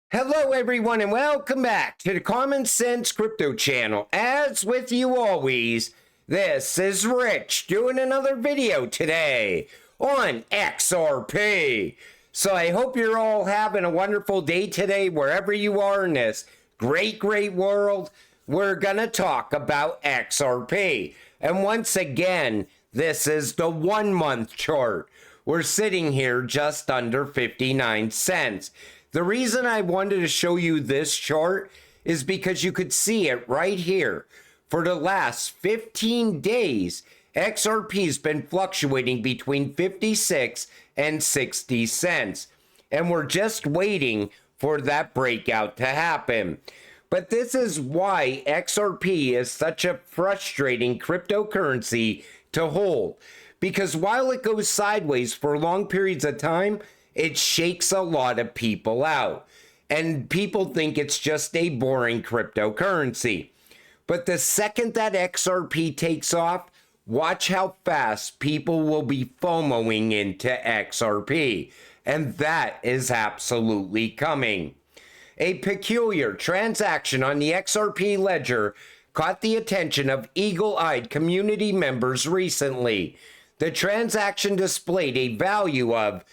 Hello everyone and welcome back to the Common Sense Crypto channel. As with you always, this is Rich doing another video today on XRP. So I hope you're all having a wonderful day today wherever you are in this great world. We're gonna talk about XRP. And once again, this is the 1 month chart. We're sitting here just under 59 cents. The reason I wanted to show you this chart is because you could see it right here. For the last 15 days, XRP's been fluctuating between 56 and 60 cents. And we're just waiting for that breakout to happen. But this is why XRP is such a frustrating cryptocurrency to hold. Because while it goes sideways for long periods of time, it shakes a lot of people out. And people think it's just a boring cryptocurrency. But the second that XRP takes off, watch how fast people will be FOMOing into XRP. And that is absolutely coming. A peculiar transaction on the XRP ledger caught the attention of eagle-eyed community members recently. The transaction displayed a value of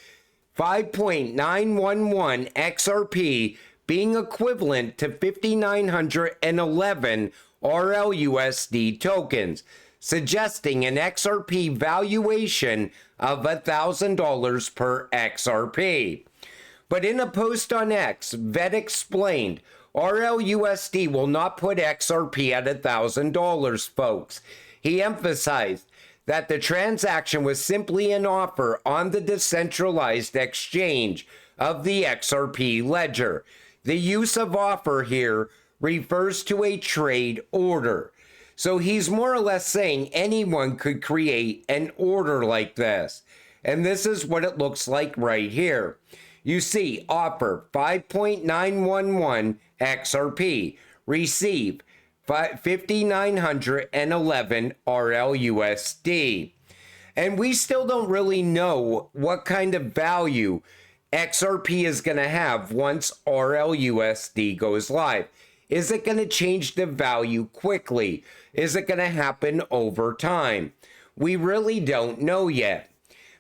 5.911 XRP being equivalent to 5,911 RLUSD tokens, suggesting an XRP valuation of $1,000 per XRP. But in a post on X, Vet explained, RLUSD will not put XRP at $1,000, folks. He emphasized that the transaction was simply an offer on the decentralized exchange of the XRP ledger. The use of offer here refers to a trade order. So he's more or less saying anyone could create an order like this. And this is what it looks like right here. You see, offer 5.911 XRP, receive 5,911 RLUSD. And we still don't really know what kind of value XRP is going to have once RLUSD goes live. Is it going to change the value quickly? Is it going to happen over time? We really don't know yet.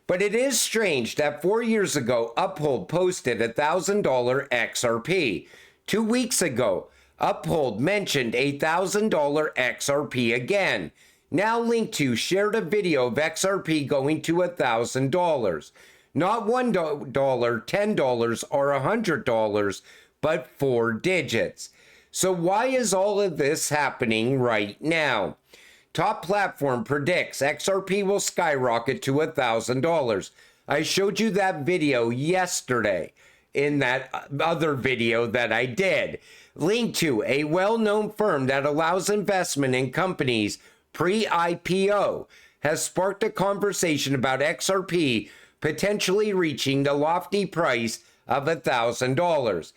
But it is strange that 4 years ago, Uphold posted $1,000 XRP. 2 weeks ago, Uphold mentioned $1,000 XRP again. Now Link2 shared a video of XRP going to $1,000. Not $1, $10, or $100, but 4 digits. So why is all of this happening right now? Top Platform predicts XRP will skyrocket to $1,000. I showed you that video yesterday in that other video that I did. Link2, a well-known firm that allows investment in companies pre-IPO, has sparked a conversation about XRP potentially reaching the lofty price of $1,000.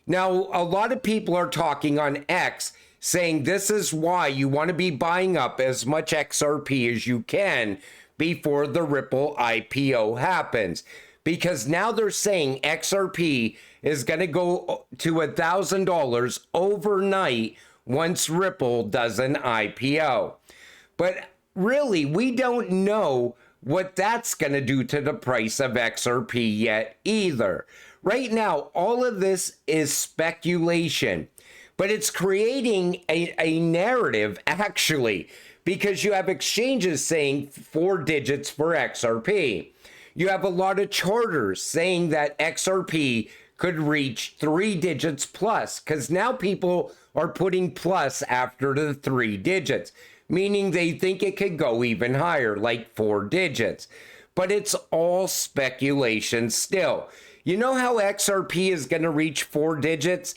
Now, a lot of people are talking on X saying this is why you want to be buying up as much XRP as you can before the Ripple IPO happens. Because now they're saying XRP is going to go to $1,000 overnight once Ripple does an IPO. But really, we don't know what that's going to do to the price of XRP yet either. Right now, all of this is speculation. But it's creating a narrative, actually, because you have exchanges saying 4 digits for XRP. You have a lot of charters saying that XRP could reach 3 digits plus, because now people are putting plus after the 3 digits, meaning they think it could go even higher, like 4 digits. But it's all speculation still. You know how XRP is going to reach 4 digits?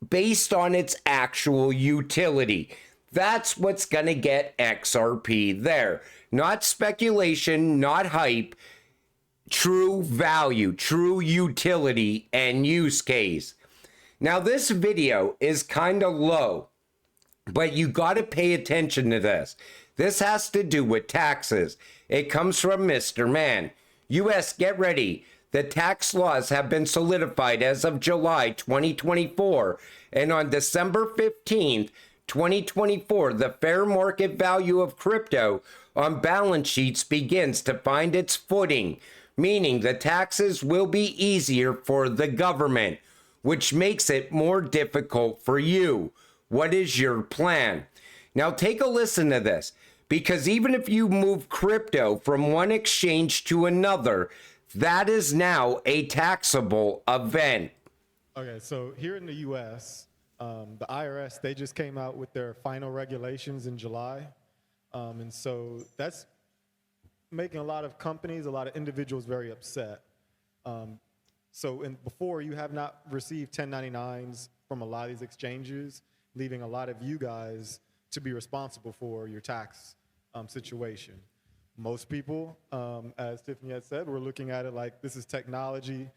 Based on its actual utility. That's what's going to get XRP there. Not speculation, not hype, true value, true utility and use case. Now this video is kind of low, but you got to pay attention to this. This has to do with taxes. It comes from Mr. Man. US, get ready. The tax laws have been solidified as of July 2024, and on December 15th, 2024, the fair market value of crypto on balance sheets begins to find its footing, meaning the taxes will be easier for the government, which makes it more difficult for you. What is your plan? Now take a listen to this, because even if you move crypto from one exchange to another, that is now a taxable event. Okay, so here in the U.S., the IRS, they just came out with their final regulations in July. And so that's making a lot of companies, a lot of individuals very upset. Before, you have not received 1099s from a lot of these exchanges, leaving a lot of you guys to be responsible for your tax situation. Most people, as Tiffany had said, we're looking at it like this is technology.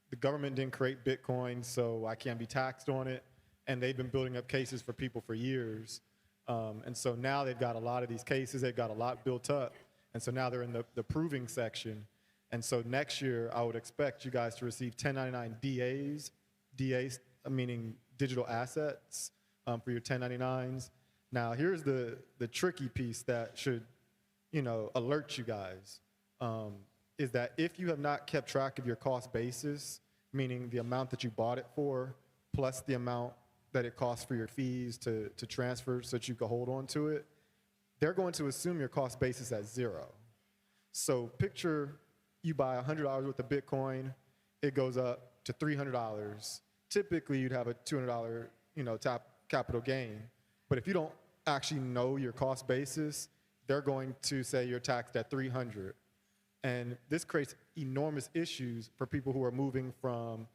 The government didn't create Bitcoin, so I can't be taxed on it. And they've been building up cases for people for years. And so now they've got a lot of these cases, they've got a lot built up. And so now they're in the proving section. And so next year, I would expect you guys to receive 1099 DAs meaning digital assets for your 1099s. Now, here's the tricky piece that should, alert you guys, is that if you have not kept track of your cost basis, meaning the amount that you bought it for, plus the amount that it costs for your fees to transfer so that you can hold on to it, they're going to assume your cost basis at zero. So picture you buy $100 worth of Bitcoin, it goes up to $300. Typically, you'd have a $200, capital gain. But if you don't actually know your cost basis, they're going to say you're taxed at $300. And this creates enormous issues for people who are moving from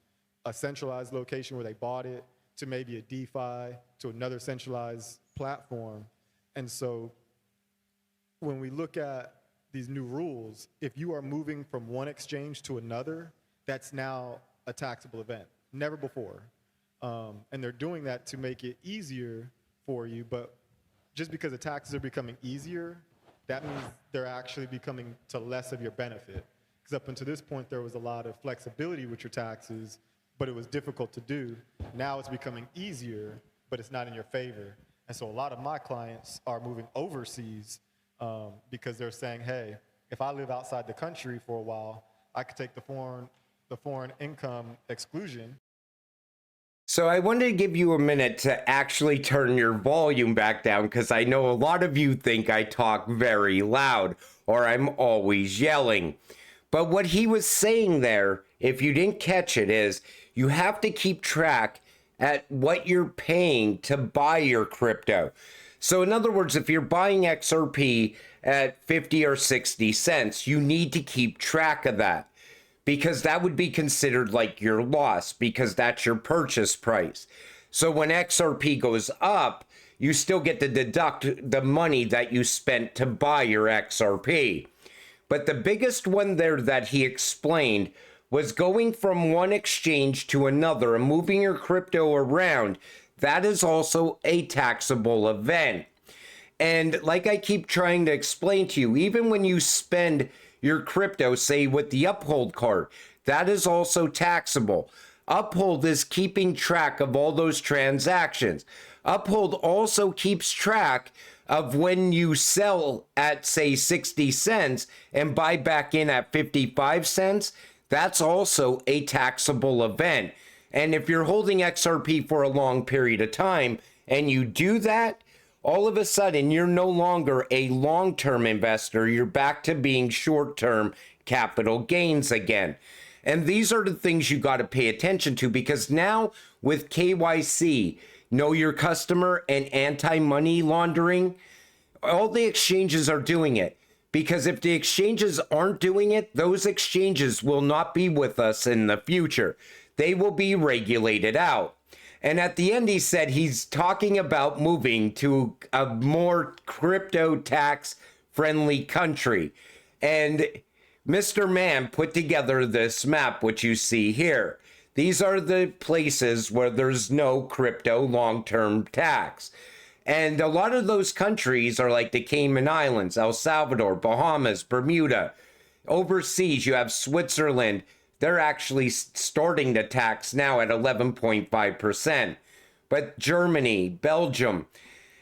a centralized location where they bought it to maybe a DeFi to another centralized platform. And so when we look at these new rules, if you are moving from one exchange to another, that's now a taxable event. Never before. And they're doing that to make it easier for you, but just because the taxes are becoming easier, that means they're actually becoming to less of your benefit. Because up until this point, there was a lot of flexibility with your taxes, but it was difficult to do. Now it's becoming easier, but it's not in your favor. And so a lot of my clients are moving overseas because they're saying, hey, if I live outside the country for a while, I could take the foreign income exclusion. So I wanted to give you a minute to actually turn your volume back down, because I know a lot of you think I talk very loud or I'm always yelling. But what he was saying there, if you didn't catch it, is you have to keep track at what you're paying to buy your crypto. So in other words, if you're buying XRP at 50 or 60 cents, you need to keep track of that, because that would be considered like your loss, because that's your purchase price. So when XRP goes up, you still get to deduct the money that you spent to buy your XRP. But the biggest one there that he explained was going from one exchange to another and moving your crypto around. That is also a taxable event. And like I keep trying to explain to you, even when you spend your crypto, say with the Uphold card, that is also taxable. Uphold is keeping track of all those transactions. Uphold also keeps track of when you sell at, say, 60 cents and buy back in at 55 cents. That's also a taxable event. And if you're holding XRP for a long period of time and you do that, all of a sudden, you're no longer a long-term investor. You're back to being short-term capital gains again. And these are the things you got to pay attention to, because now with KYC, know your customer, and anti-money laundering, all the exchanges are doing it. Because if the exchanges aren't doing it, those exchanges will not be with us in the future. They will be regulated out. And at the end, he said he's talking about moving to a more crypto tax friendly country. And Mr. Mann put together this map, which you see here. These are the places where there's no crypto long-term tax. And a lot of those countries are like the Cayman Islands, El Salvador, Bahamas, Bermuda. Overseas, you have Switzerland, They're actually starting to tax now at 11.5%. But Germany, Belgium,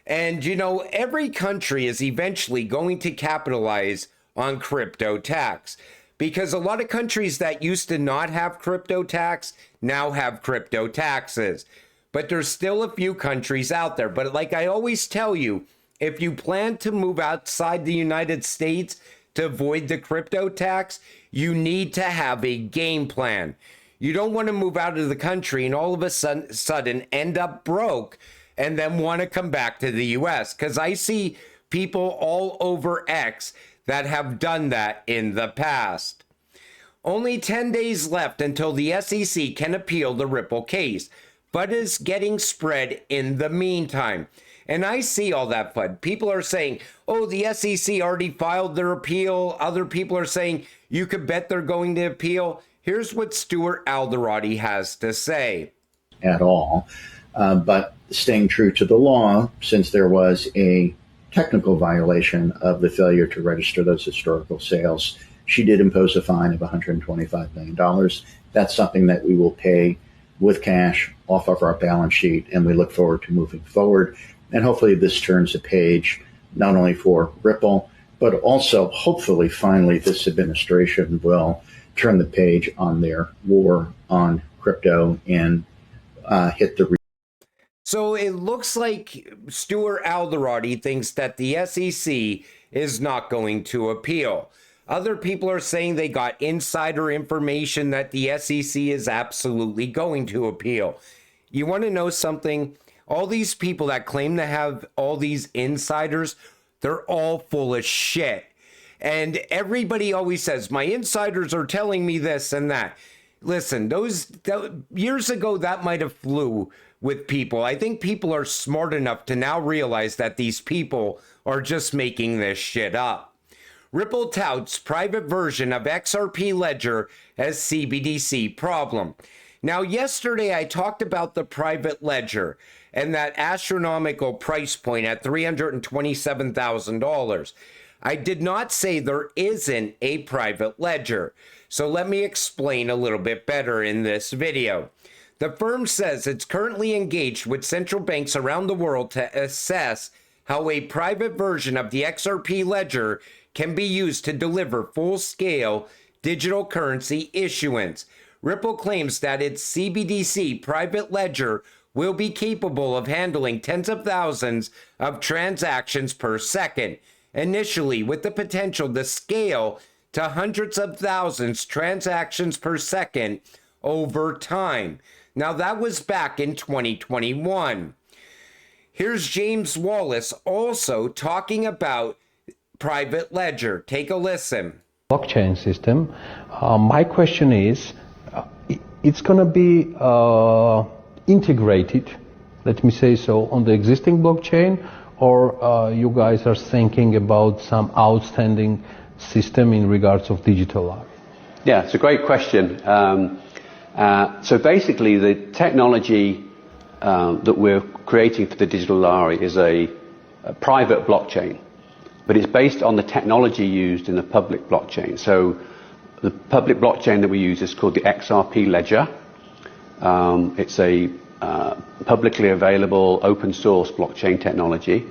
and every country is eventually going to capitalize on crypto tax, because a lot of countries that used to not have crypto tax now have crypto taxes. But there's still a few countries out there. But like I always tell you, if you plan to move outside the United States to avoid the crypto tax, you need to have a game plan. You don't want to move out of the country and all of a sudden end up broke and then want to come back to the US, because I see people all over X that have done that in the past. Only 10 days left until the SEC can appeal the Ripple case. FUD is getting spread in the meantime. And I see all that FUD. People are saying, oh, the SEC already filed their appeal. Other people are saying, you could bet they're going to appeal. Here's what Stuart Alderati has to say. At all. But staying true to the law, since there was a technical violation of the failure to register those historical sales, she did impose a fine of $125 million. That's something that we will pay with cash off of our balance sheet, and we look forward to moving forward. And hopefully this turns a page not only for Ripple, but also hopefully finally this administration will turn the page on their war on crypto and hit the. So it looks like Stuart Alderati thinks that the SEC is not going to appeal. Other people are saying they got insider information that the SEC is absolutely going to appeal. You want to know something? All these people that claim to have all these insiders, they're all full of shit. And everybody always says, my insiders are telling me this and that. Listen, those years ago, that might have flew with people. I think people are smart enough to now realize that these people are just making this shit up. Ripple touts private version of XRP ledger as CBDC problem. Now, yesterday I talked about the private ledger and that astronomical price point at $327,000. I did not say there isn't a private ledger. So let me explain a little bit better in this video. The firm says it's currently engaged with central banks around the world to assess how a private version of the XRP ledger can be used to deliver full-scale digital currency issuance. Ripple claims that its CBDC private ledger will be capable of handling tens of thousands of transactions per second, initially with the potential to scale to hundreds of thousands transactions per second over time. Now, that was back in 2021. Here's James Wallace also talking about private ledger. Take a listen. Blockchain system. My question is, it's going to be integrated, let me say so, on the existing blockchain, or you guys are thinking about some outstanding system in regards of digital art? Yeah, it's a great question. So basically, the technology that we're creating for the digital lari is a private blockchain, but it's based on the technology used in the public blockchain. So the public blockchain that we use is called the XRP ledger. It's a publicly available open source blockchain technology.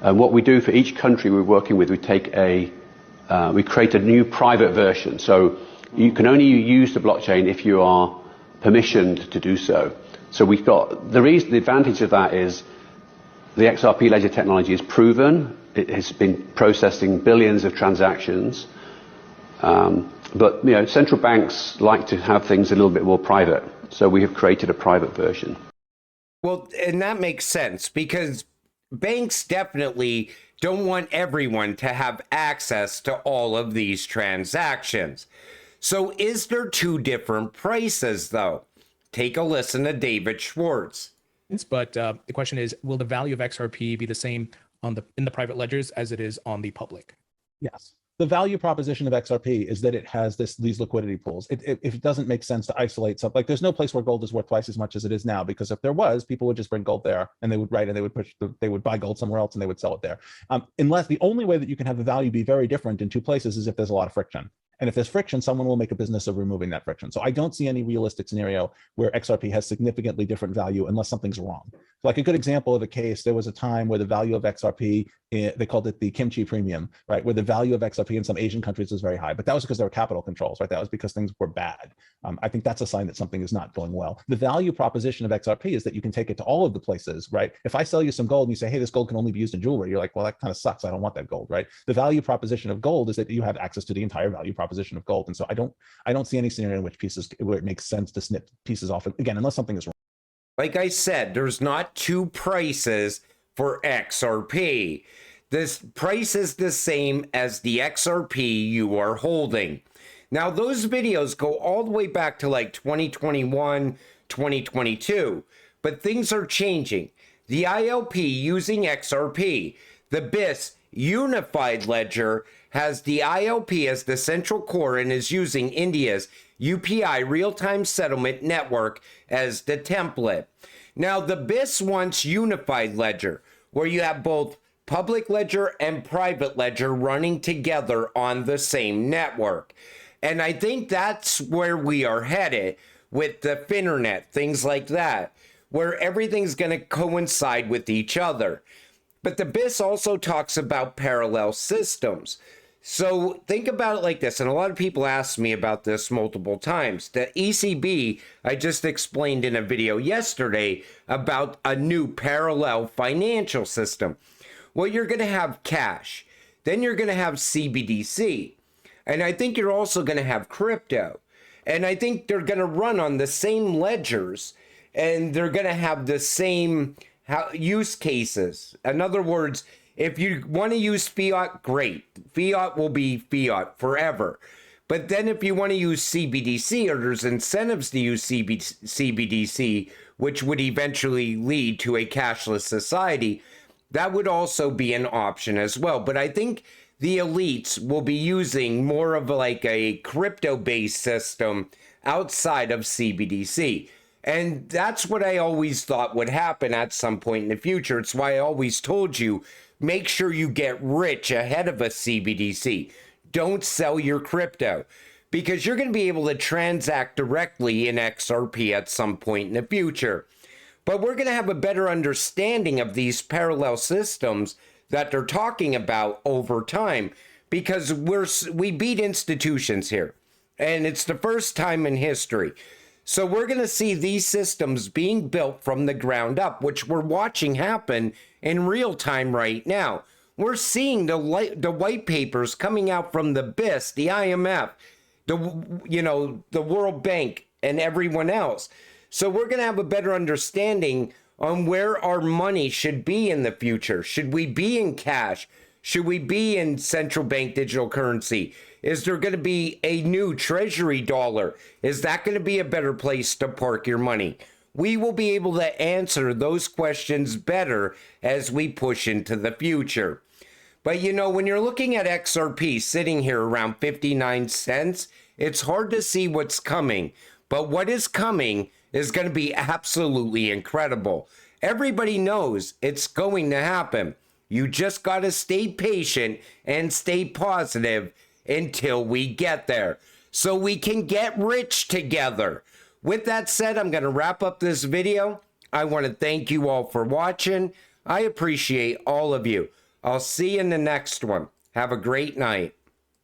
And what we do for each country we're working with, we create a new private version. So you can only use the blockchain if you are permissioned to do so. So we've got the advantage of that is the XRP ledger technology is proven. It has been processing billions of transactions. But central banks like to have things a little bit more private. So we have created a private version. Well, and that makes sense because banks definitely don't want everyone to have access to all of these transactions. So is there two different prices, though? Take a listen to David Schwartz. But the question is, will the value of XRP be the same in the private ledgers as it is on the public? Yes. The value proposition of XRP is that it has these liquidity pools. It doesn't make sense to isolate something. Like there's no place where gold is worth twice as much as it is now, because if there was, people would just bring gold there and they would they would buy gold somewhere else and they would sell it there. Unless the only way that you can have the value be very different in two places is if there's a lot of friction. And if there's friction, someone will make a business of removing that friction. So I don't see any realistic scenario where XRP has significantly different value unless something's wrong. Like a good example of a case, there was a time where the value of XRP, they called it the kimchi premium, right? Where the value of XRP in some Asian countries was very high, but that was because there were capital controls, right? That was because things were bad. I think that's a sign that something is not going well. The value proposition of XRP is that you can take it to all of the places, right? If I sell you some gold and you say, hey, this gold can only be used in jewelry, you're like, well, that kind of sucks. I don't want that gold, right? The value proposition of gold is that you have access to the entire value proposition of gold. And so I don't see any scenario in which where it makes sense to snip pieces off, again, unless something is wrong. Like I said, there's not two prices for XRP. This price is the same as the XRP you are holding. Now, those videos go all the way back to like 2021, 2022, but things are changing. The ILP using XRP, the BIS unified ledger, has the ILP as the central core and is using India's UPI real-time settlement network as the template. Now, the BIS wants unified ledger, where you have both public ledger and private ledger running together on the same network. And I think that's where we are headed with the Finternet, things like that, where everything's going to coincide with each other. But the BIS also talks about parallel systems. So think about it like this, and a lot of people ask me about this multiple times. The ECB, I just explained in a video yesterday about a new parallel financial system. Well, you're going to have cash. Then you're going to have CBDC. And I think you're also going to have crypto. And I think they're going to run on the same ledgers, and they're going to have the same use cases. In other words, if you want to use fiat, great. Fiat will be fiat forever. But then if you want to use CBDC, or there's incentives to use CBDC, which would eventually lead to a cashless society, that would also be an option as well. But I think the elites will be using more of like a crypto-based system outside of CBDC. And that's what I always thought would happen at some point in the future. It's why I always told you, make sure you get rich ahead of a CBDC. Don't sell your crypto, because you're going to be able to transact directly in XRP at some point in the future. But we're going to have a better understanding of these parallel systems that they're talking about over time, because we beat institutions here, and it's the first time in history. So we're going to see these systems being built from the ground up, which we're watching happen in real time right now. We're seeing the white papers coming out from the BIS, the IMF, the World Bank, and everyone else. So we're going to have a better understanding on where our money should be in the future. Should we be in cash? Should we be in central bank digital currency? Is there going to be a new treasury dollar? Is that going to be a better place to park your money? We will be able to answer those questions better as we push into the future. But when you're looking at XRP sitting here around 59 cents, it's hard to see what's coming. But what is coming is going to be absolutely incredible. Everybody knows it's going to happen. You just got to stay patient and stay positive until we get there, so we can get rich together. With that said, I'm going to wrap up this video. I want to thank you all for watching. I appreciate all of you. I'll see you in the next one. Have a great night.